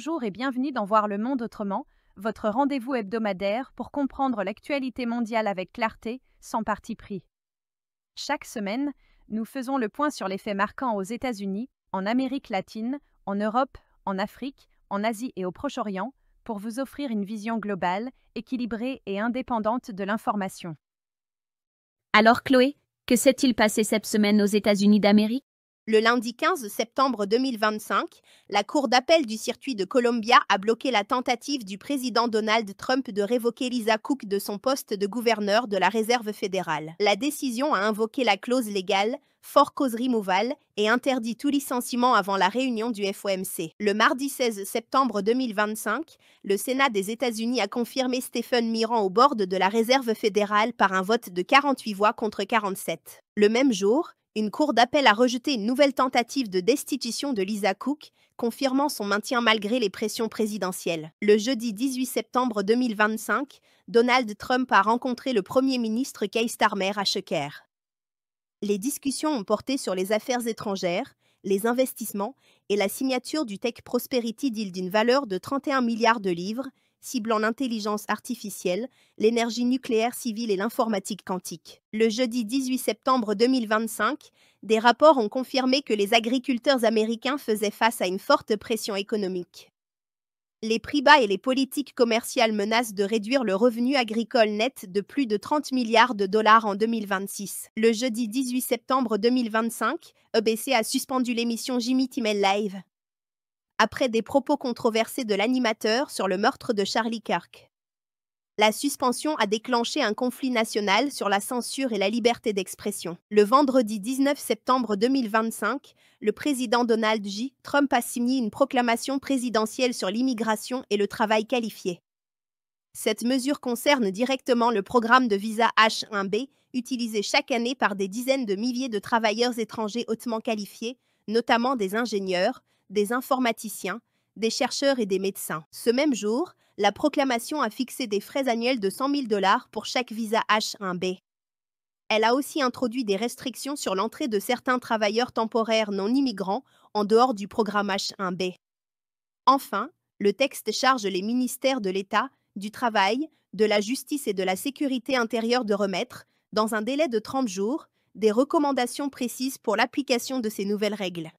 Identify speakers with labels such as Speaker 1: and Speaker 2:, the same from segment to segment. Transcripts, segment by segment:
Speaker 1: Bonjour et bienvenue dans Voir le monde autrement, votre rendez-vous hebdomadaire pour comprendre l'actualité mondiale avec clarté, sans parti pris. Chaque semaine, nous faisons le point sur les faits marquants aux États-Unis, en Amérique latine, en Europe, en Afrique, en Asie et au Proche-Orient, pour vous offrir une vision globale, équilibrée et indépendante de l'information.
Speaker 2: Alors Chloé, que s'est-il passé cette semaine aux États-Unis d'Amérique?
Speaker 3: Le lundi 15 septembre 2025, la Cour d'appel du circuit de Columbia a bloqué la tentative du président Donald Trump de révoquer Lisa Cook de son poste de gouverneur de la Réserve fédérale. La décision a invoqué la clause légale For Cause Removal et interdit tout licenciement avant la réunion du FOMC. Le mardi 16 septembre 2025, le Sénat des États-Unis a confirmé Stephen Miran au board de la Réserve fédérale par un vote de 48 voix contre 47. Le même jour, une cour d'appel a rejeté une nouvelle tentative de destitution de Lisa Cook, confirmant son maintien malgré les pressions présidentielles. Le jeudi 18 septembre 2025, Donald Trump a rencontré le Premier ministre Keir Starmer à Schucker. Les discussions ont porté sur les affaires étrangères, les investissements et la signature du Tech Prosperity Deal d'une valeur de 31 milliards de livres, ciblant l'intelligence artificielle, l'énergie nucléaire civile et l'informatique quantique. Le jeudi 18 septembre 2025, des rapports ont confirmé que les agriculteurs américains faisaient face à une forte pression économique. Les prix bas et les politiques commerciales menacent de réduire le revenu agricole net de plus de 30 milliards de dollars en 2026. Le jeudi 18 septembre 2025, EBC a suspendu l'émission Jimmy Kimmel Live après des propos controversés de l'animateur sur le meurtre de Charlie Kirk. La suspension a déclenché un conflit national sur la censure et la liberté d'expression. Le vendredi 19 septembre 2025, le président Donald J. Trump a signé une proclamation présidentielle sur l'immigration et le travail qualifié. Cette mesure concerne directement le programme de visa H-1B, utilisé chaque année par des dizaines de milliers de travailleurs étrangers hautement qualifiés, notamment des ingénieurs, des informaticiens, des chercheurs et des médecins. Ce même jour, la proclamation a fixé des frais annuels de 100 000 $ pour chaque visa H-1B. Elle a aussi introduit des restrictions sur l'entrée de certains travailleurs temporaires non immigrants en dehors du programme H-1B. Enfin, le texte charge les ministères de l'État, du Travail, de la Justice et de la Sécurité intérieure de remettre, dans un délai de 30 jours, des recommandations précises pour l'application de ces nouvelles règles.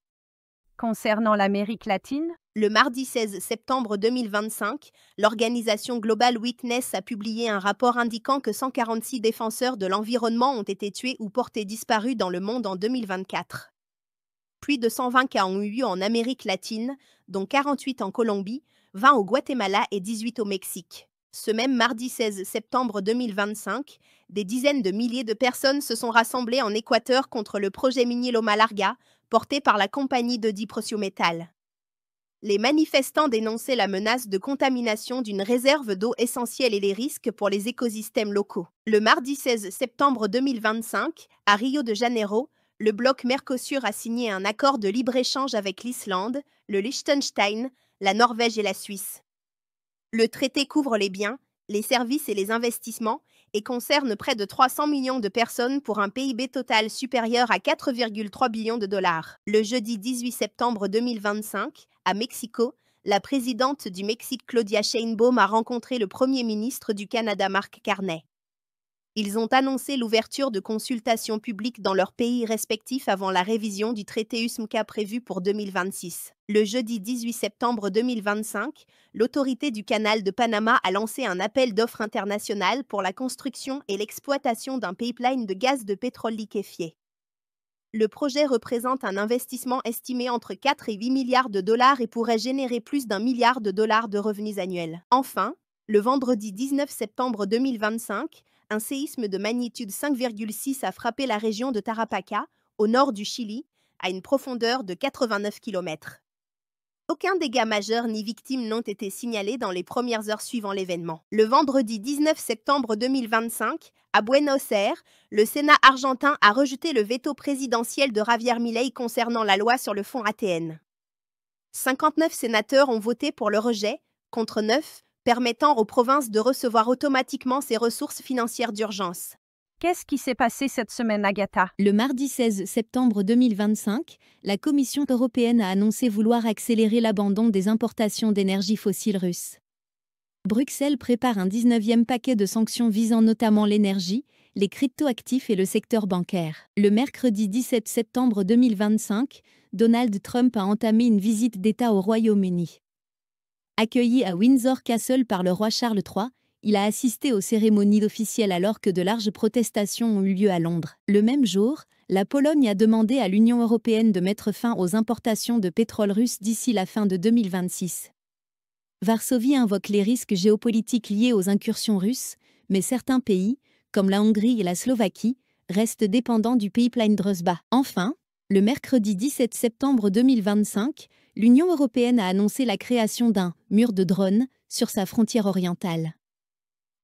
Speaker 1: Concernant l'Amérique latine,
Speaker 3: le mardi 16 septembre 2025, l'organisation Global Witness a publié un rapport indiquant que 146 défenseurs de l'environnement ont été tués ou portés disparus dans le monde en 2024. Plus de 120 cas ont eu lieu en Amérique latine, dont 48 en Colombie, 20 au Guatemala et 18 au Mexique. Ce même mardi 16 septembre 2025, des dizaines de milliers de personnes se sont rassemblées en Équateur contre le projet minier Loma Larga, porté par la compagnie de Prociométal. Les manifestants dénonçaient la menace de contamination d'une réserve d'eau essentielle et les risques pour les écosystèmes locaux. Le mardi 16 septembre 2025, à Rio de Janeiro, le bloc Mercosur a signé un accord de libre-échange avec l'Islande, le Liechtenstein, la Norvège et la Suisse. Le traité couvre les biens, les services et les investissements et concerne près de 300 millions de personnes pour un PIB total supérieur à 4,3 billions de dollars. Le jeudi 18 septembre 2025, à Mexico, la présidente du Mexique Claudia Sheinbaum a rencontré le Premier ministre du Canada Mark Carney. Ils ont annoncé l'ouverture de consultations publiques dans leurs pays respectifs avant la révision du traité USMCA prévue pour 2026. Le jeudi 18 septembre 2025, l'autorité du canal de Panama a lancé un appel d'offres international pour la construction et l'exploitation d'un pipeline de gaz de pétrole liquéfié. Le projet représente un investissement estimé entre 4 et 8 milliards de dollars et pourrait générer plus d'1 milliard de dollars de revenus annuels. Enfin, le vendredi 19 septembre 2025, un séisme de magnitude 5,6 a frappé la région de Tarapacá, au nord du Chili, à une profondeur de 89 km. Aucun dégât majeur ni victime n'ont été signalés dans les premières heures suivant l'événement. Le vendredi 19 septembre 2025, à Buenos Aires, le Sénat argentin a rejeté le veto présidentiel de Javier Milei concernant la loi sur le fonds ATN. 59 sénateurs ont voté pour le rejet, contre 9, permettant aux provinces de recevoir automatiquement ces ressources financières d'urgence.
Speaker 1: Qu'est-ce qui s'est passé cette semaine, Agatha?
Speaker 4: Le mardi 16 septembre 2025, la Commission européenne a annoncé vouloir accélérer l'abandon des importations d'énergie fossile russe. Bruxelles prépare un 19e paquet de sanctions visant notamment l'énergie, les cryptoactifs et le secteur bancaire. Le mercredi 17 septembre 2025, Donald Trump a entamé une visite d'État au Royaume-Uni. Accueilli à Windsor Castle par le roi Charles III, il a assisté aux cérémonies officielles alors que de larges protestations ont eu lieu à Londres. Le même jour, la Pologne a demandé à l'Union européenne de mettre fin aux importations de pétrole russe d'ici la fin de 2026. Varsovie invoque les risques géopolitiques liés aux incursions russes, mais certains pays, comme la Hongrie et la Slovaquie, restent dépendants du pipeline Druzhba. Enfin, le mercredi 17 septembre 2025, l'Union européenne a annoncé la création d'un « mur de drones » sur sa frontière orientale.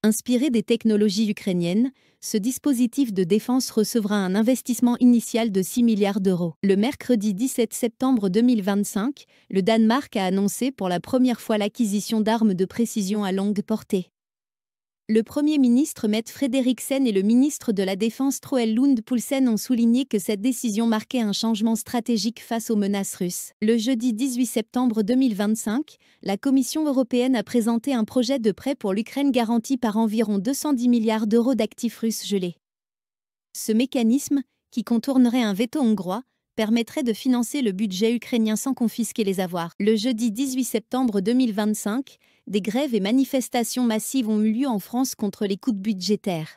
Speaker 4: Inspiré des technologies ukrainiennes, ce dispositif de défense recevra un investissement initial de 6 milliards d'euros. Le mercredi 17 septembre 2025, le Danemark a annoncé pour la première fois l'acquisition d'armes de précision à longue portée. Le Premier ministre Mette Frederiksen et le ministre de la Défense Troels Lund Poulsen ont souligné que cette décision marquait un changement stratégique face aux menaces russes. Le jeudi 18 septembre 2025, la Commission européenne a présenté un projet de prêt pour l'Ukraine garanti par environ 210 milliards d'euros d'actifs russes gelés. Ce mécanisme, qui contournerait un veto hongrois, permettrait de financer le budget ukrainien sans confisquer les avoirs. Le jeudi 18 septembre 2025, des grèves et manifestations massives ont eu lieu en France contre les coupes budgétaires.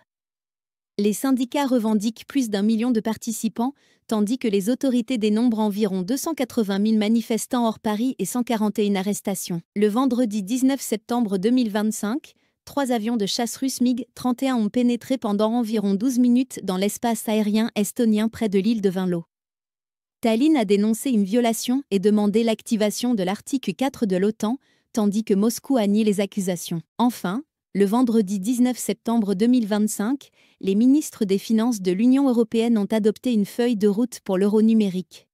Speaker 4: Les syndicats revendiquent plus d'1 million de participants, tandis que les autorités dénombrent environ 280 000 manifestants hors Paris et 141 arrestations. Le vendredi 19 septembre 2025, 3 avions de chasse russes MiG-31 ont pénétré pendant environ 12 minutes dans l'espace aérien estonien près de l'île de Vinlå. Tallinn a dénoncé une violation et demandé l'activation de l'article 4 de l'OTAN, tandis que Moscou a nié les accusations. Enfin, le vendredi 19 septembre 2025, les ministres des Finances de l'Union européenne ont adopté une feuille de route pour l'euro numérique.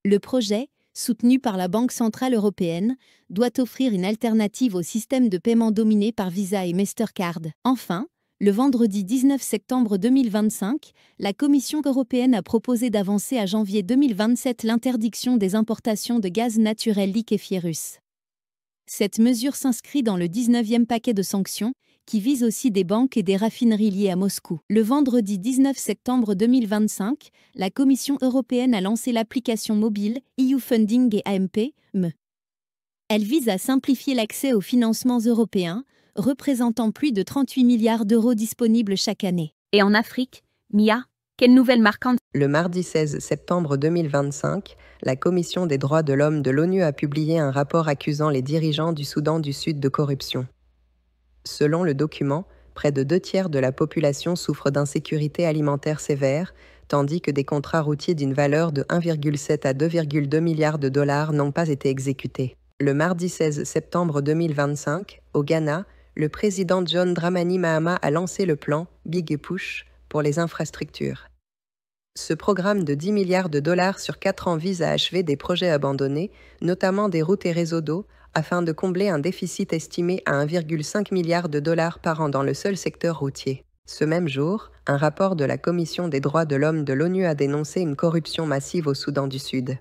Speaker 4: Le projet, soutenu par la Banque centrale européenne, doit offrir une alternative au système de paiement dominé par Visa et Mastercard. Enfin, le vendredi 19 septembre 2025, la Commission européenne a proposé d'avancer à janvier 2027 l'interdiction des importations de gaz naturel liquéfié russe. Cette mesure s'inscrit dans le 19e paquet de sanctions, qui vise aussi des banques et des raffineries liées à Moscou. Le vendredi 19 septembre 2025, la Commission européenne a lancé l'application mobile EU Funding et AMP, ME. Elle vise à simplifier l'accès aux financements européens, représentant plus de 38 milliards d'euros disponibles chaque année.
Speaker 2: Et en Afrique, Mia, quelle nouvelle marquante?
Speaker 5: Le mardi 16 septembre 2025, la Commission des droits de l'homme de l'ONU a publié un rapport accusant les dirigeants du Soudan du Sud de corruption. Selon le document, près de 2/3 de la population souffre d'insécurité alimentaire sévère, tandis que des contrats routiers d'une valeur de 1,7 à 2,2 milliards de dollars n'ont pas été exécutés. Le mardi 16 septembre 2025, au Ghana, le président John Dramani Mahama a lancé le plan « Big Push » pour les infrastructures. Ce programme de 10 milliards de dollars sur 4 ans vise à achever des projets abandonnés, notamment des routes et réseaux d'eau, afin de combler un déficit estimé à 1,5 milliard de dollars par an dans le seul secteur routier. Ce même jour, un rapport de la Commission des droits de l'homme de l'ONU a dénoncé une corruption massive au Soudan du Sud.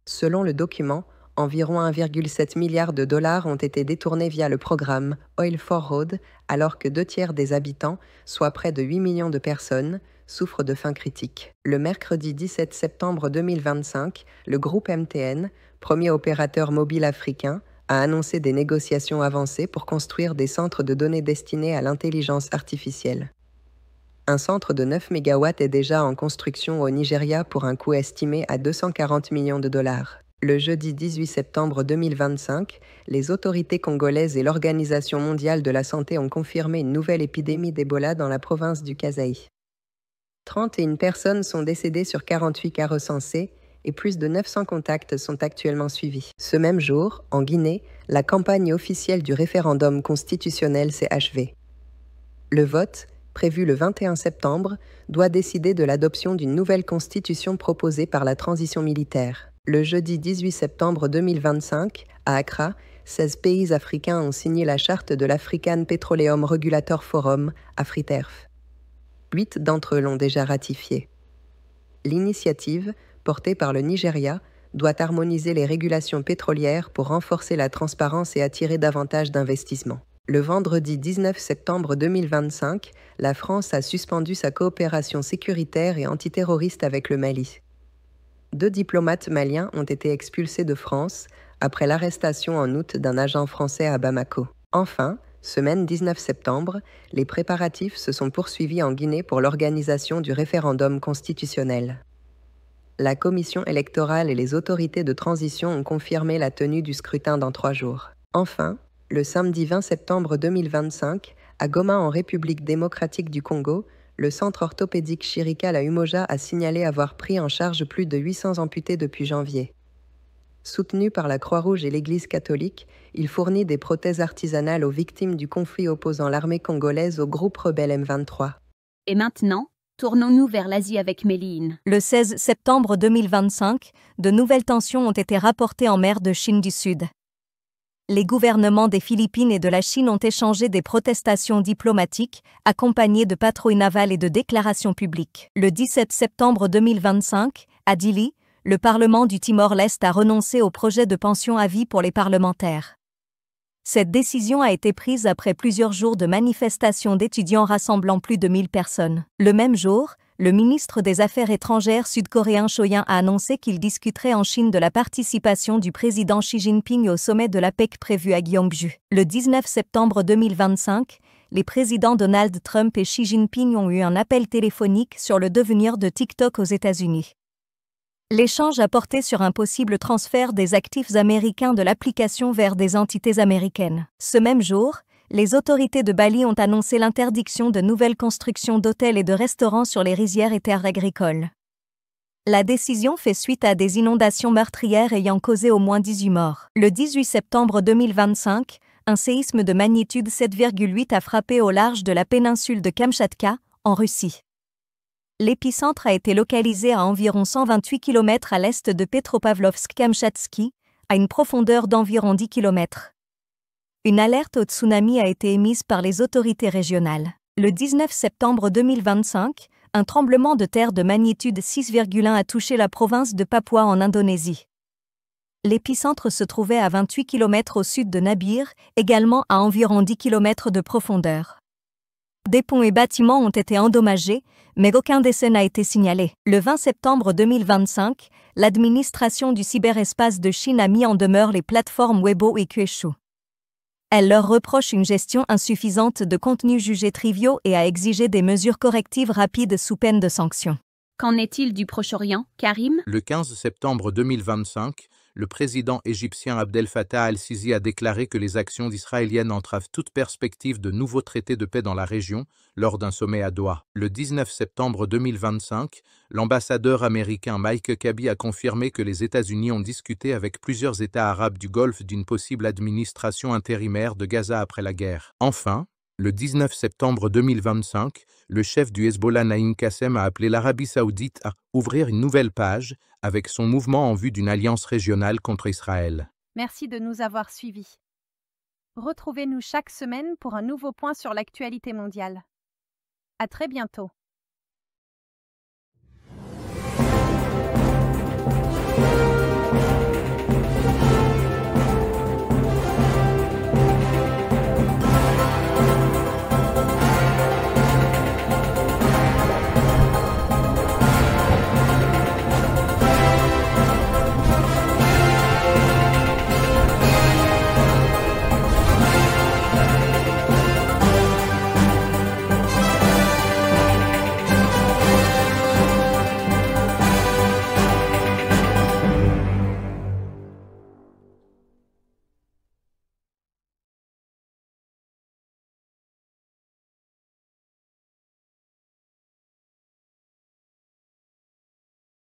Speaker 5: Selon le document, environ 1,7 milliard de dollars ont été détournés via le programme Oil for Road, alors que 2/3 des habitants, soit près de 8 millions de personnes, souffrent de faim critique. Le mercredi 17 septembre 2025, le groupe MTN, premier opérateur mobile africain, a annoncé des négociations avancées pour construire des centres de données destinés à l'intelligence artificielle. Un centre de 9 MW est déjà en construction au Nigeria pour un coût estimé à 240 millions de dollars. Le jeudi 18 septembre 2025, les autorités congolaises et l'Organisation mondiale de la santé ont confirmé une nouvelle épidémie d'Ebola dans la province du Kasaï. 31 personnes sont décédées sur 48 cas recensés et plus de 900 contacts sont actuellement suivis. Ce même jour, en Guinée, la campagne officielle du référendum constitutionnel s'est achevée. Le vote, prévu le 21 septembre, doit décider de l'adoption d'une nouvelle constitution proposée par la transition militaire. Le jeudi 18 septembre 2025, à Accra, 16 pays africains ont signé la charte de l'African Petroleum Regulator Forum, AFRITERF. 8 d'entre eux l'ont déjà ratifié. L'initiative, portée par le Nigeria, doit harmoniser les régulations pétrolières pour renforcer la transparence et attirer davantage d'investissements. Le vendredi 19 septembre 2025, la France a suspendu sa coopération sécuritaire et antiterroriste avec le Mali. 2 diplomates maliens ont été expulsés de France après l'arrestation en août d'un agent français à Bamako. Enfin, semaine 19 septembre, les préparatifs se sont poursuivis en Guinée pour l'organisation du référendum constitutionnel. La commission électorale et les autorités de transition ont confirmé la tenue du scrutin dans 3 jours. Enfin, le samedi 20 septembre 2025, à Goma en République démocratique du Congo, le centre orthopédique chirurgical à Umoja a signalé avoir pris en charge plus de 800 amputés depuis janvier. Soutenu par la Croix-Rouge et l'Église catholique, il fournit des prothèses artisanales aux victimes du conflit opposant l'armée congolaise au groupe rebelle M23.
Speaker 2: Et maintenant, tournons-nous vers l'Asie avec Méline.
Speaker 6: Le 16 septembre 2025, de nouvelles tensions ont été rapportées en mer de Chine du Sud. Les gouvernements des Philippines et de la Chine ont échangé des protestations diplomatiques, accompagnées de patrouilles navales et de déclarations publiques. Le 17 septembre 2025, à Dili, le Parlement du Timor-Leste a renoncé au projet de pension à vie pour les parlementaires. Cette décision a été prise après plusieurs jours de manifestations d'étudiants rassemblant plus de 1000 personnes. Le même jour, le ministre des Affaires étrangères sud-coréen Cho In a annoncé qu'il discuterait en Chine de la participation du président Xi Jinping au sommet de l'APEC prévu à Gyeongju. Le 19 septembre 2025, les présidents Donald Trump et Xi Jinping ont eu un appel téléphonique sur le devenir de TikTok aux États-Unis. L'échange a porté sur un possible transfert des actifs américains de l'application vers des entités américaines. Ce même jour, les autorités de Bali ont annoncé l'interdiction de nouvelles constructions d'hôtels et de restaurants sur les rizières et terres agricoles. La décision fait suite à des inondations meurtrières ayant causé au moins 18 morts. Le 18 septembre 2025, un séisme de magnitude 7,8 a frappé au large de la péninsule de Kamchatka, en Russie. L'épicentre a été localisé à environ 128 km à l'est de Petropavlovsk-Kamchatsky, à une profondeur d'environ 10 km. Une alerte au tsunami a été émise par les autorités régionales. Le 19 septembre 2025, un tremblement de terre de magnitude 6,1 a touché la province de Papua en Indonésie. L'épicentre se trouvait à 28 km au sud de Nabire, également à environ 10 km de profondeur. Des ponts et bâtiments ont été endommagés, mais aucun décès n'a été signalé. Le 20 septembre 2025, l'administration du cyberespace de Chine a mis en demeure les plateformes Weibo et Kuaishou. Elle leur reproche une gestion insuffisante de contenus jugés triviaux et a exigé des mesures correctives rapides sous peine de sanctions.
Speaker 2: Qu'en est-il du Proche-Orient, Karim?
Speaker 7: Le 15 septembre 2025, le président égyptien Abdel Fattah al-Sisi a déclaré que les actions israéliennes entravent toute perspective de nouveaux traités de paix dans la région lors d'un sommet à Doha. Le 19 septembre 2025, l'ambassadeur américain Mike Kirby a confirmé que les États-Unis ont discuté avec plusieurs États arabes du Golfe d'une possible administration intérimaire de Gaza après la guerre. Enfin, le 19 septembre 2025, le chef du Hezbollah Naïm Qassem a appelé l'Arabie saoudite à ouvrir une nouvelle page avec son mouvement en vue d'une alliance régionale contre Israël.
Speaker 1: Merci de nous avoir suivis. Retrouvez-nous chaque semaine pour un nouveau point sur l'actualité mondiale. À très bientôt.